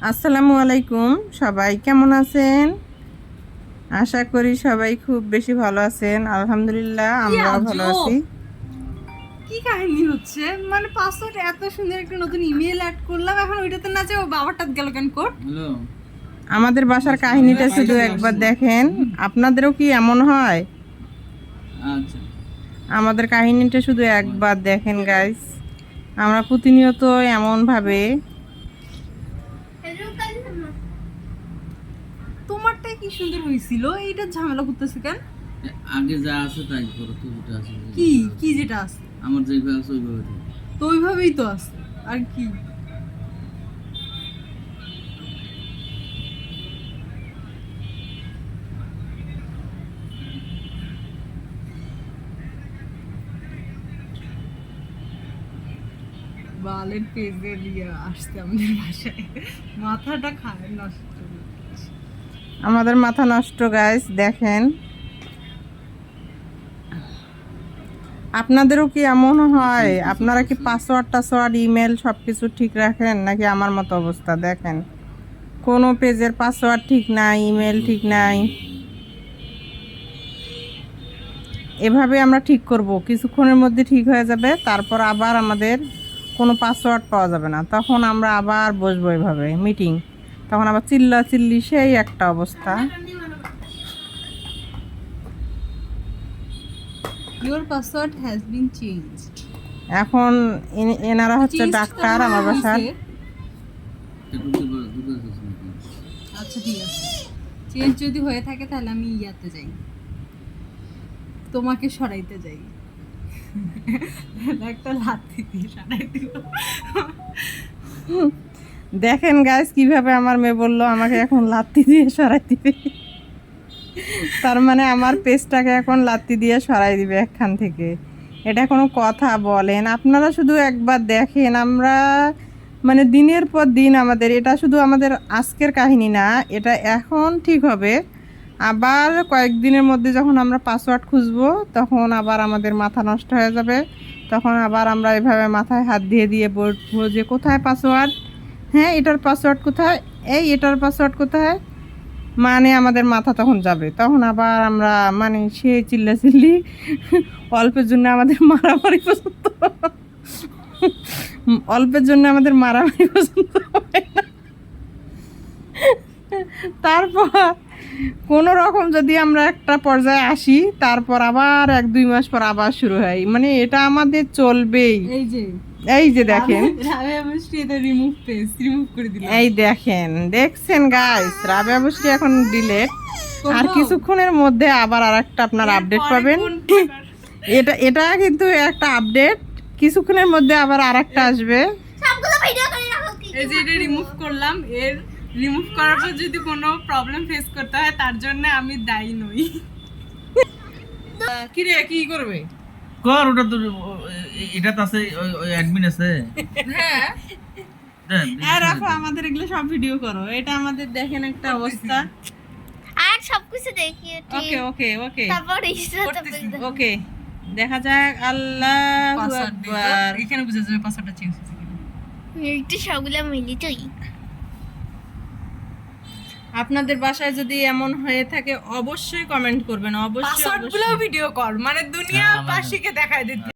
আসসালামু আলাইকুম, সবাই কেমন আছেন? আশা করি সবাই খুব বেশি ভালো আছেন। আলহামদুলিল্লাহ আমরাও ভালো আছি। কি কাহিনী হচ্ছে? মানে পাসওয়ার্ড এত সুন্দর একটা নতুন ইমেল অ্যাড করলাম, এখন ওইটাতে না যে ও বাবারটা গেল কেন কোড? আমাদের বাসার কাহিনীটা শুধু একবার দেখেন। আপনাদেরও কি এমন হয়? আচ্ছা, আমাদের কাহিনীটা শুধু একবার দেখেন গাইস। আমরা প্রতিনিয়ত এমনভাবে তোমারটাই কি সুন্দর হয়েছিল, এইটা ঝামেলা করতেছে কেন? আগে যা আছে তাই করো, তো যেটা আছে কি কি যেটা আছে আমার যেভাবে আছে ওইভাবে থাকো। তো ওইভাবেই তো আছে, আর কি? বালের পেজে নিয়ে আসছে আমাদের বাসায়, মাথাটা খায় নষ্ট করে দিচ্ছে। আমাদের মাথা নষ্ট গাইস। দেখেন, আপনাদেরও কি এমন হয়? আপনারা কি পাসওয়ার্ড ইমেল সব কিছু ঠিক রাখেন, নাকি আমার মতো অবস্থা? দেখেন, কোনো পেজের পাসওয়ার্ড ঠিক নাই, ইমেল ঠিক নাই। এভাবে আমরা ঠিক করব, কিছুক্ষণের মধ্যে ঠিক হয়ে যাবে, তারপর আবার আমাদের কোনো পাসওয়ার্ড পাওয়া যাবে না। তখন আমরা আবার বসবো এভাবে মিটিং, তখন আবার চিল্লি সেই একটা অবস্থা। Your password has been changed. এখন এনারা হচ্ছে ডাক্তার আমার বাসার। আচ্ছা ঠিক আছে, চেঞ্জ যদি হয়ে থাকে তাহলে আমি ইয়াতে যাই, তোমাকে সরাইতে যাই, একটা লাথি দিয়ে সরাই দিব। দেখেন গাইস, কিভাবে আমার মেয়ে বললো আমাকে এখন লাত্তি দিয়ে সরাই দিবে। তার মানে আমার পেজটাকে এখন লাত্তি দিয়ে সরাই দিবে একখান থেকে। এটা কোনো কথা বলেন? আপনারা শুধু একবার দেখেন। আমরা মানে দিনের পর দিন আমাদের এটা শুধু আমাদের আজকের কাহিনী না, এটা এখন ঠিক হবে। আবার কয়েকদিনের মধ্যে যখন আমরা পাসওয়ার্ড খুঁজবো, তখন আবার আমাদের মাথা নষ্ট হয়ে যাবে। তখন আবার আমরা এভাবে মাথায় হাত দিয়ে দিয়ে বলবো যে কোথায় পাসওয়ার্ড, হ্যাঁ এটার পাসওয়ার্ড কোথায়, এটার পাসওয়ার্ড কোথায়। মানে আমাদের মাথা তখন যাবে, তখন আবার আমরা মানে সেই চিল্লি অল্পের জন্য আমাদের মারামারি পর্যন্ত অল্পের জন্য আমাদের মারামারি পর্যন্ত হয় না। তারপর কোনো রকম যদি আমরা একটা পর্যায়ে আসি, তারপর আবার 1-2 মাস পর আবার শুরু হয়। মানে এটা আমাদের চলবেই। এই যে দেখেন, এই দেখেন, দেখছেন গাইস, রাবেয়া বসরি এখন ডিলেট। আর কিছুক্ষণের মধ্যে আবার আরেকটা আপনার আপডেট পাবেন। এটা কিন্তু একটা আপডেট, কিছুক্ষণের মধ্যে আবার আরেকটা আসবে। এই যে এটা রিমুভ করলাম, এর রিমুভ করার পর যদি কোনো প্রবলেম ফেস করতে হয় তার জন্য আমি দায়ী নই। কি রে, কি করবে? কর ওটা তো, এটা তো আছে, ওই অ্যাডমিন আছে। হ্যাঁ আর রাখো, আমাদের এগুলো সব ভিডিও করো। এটা আমাদের দেখেন একটা অবস্থা। আর সবকিছু দেখি। ওকে ওকে ওকে তারপর ইসরাতে ওকে, দেখা যাক। আল্লাহু আকবার। এখানে বুঝা যাবে পাসওয়ার্ডটা চেঞ্জ হয়েছে কিনা। একটু সবগুলো মিলি তুই। আপনাদের বাসায় যদি এমন হয়ে থাকে অবশ্যই কমেন্ট করবেন। অবশ্যই পাসওয়ার্ডগুলো ভিডিও কর, মানে দুনিয়া বাসীকে দেখায় দিতে।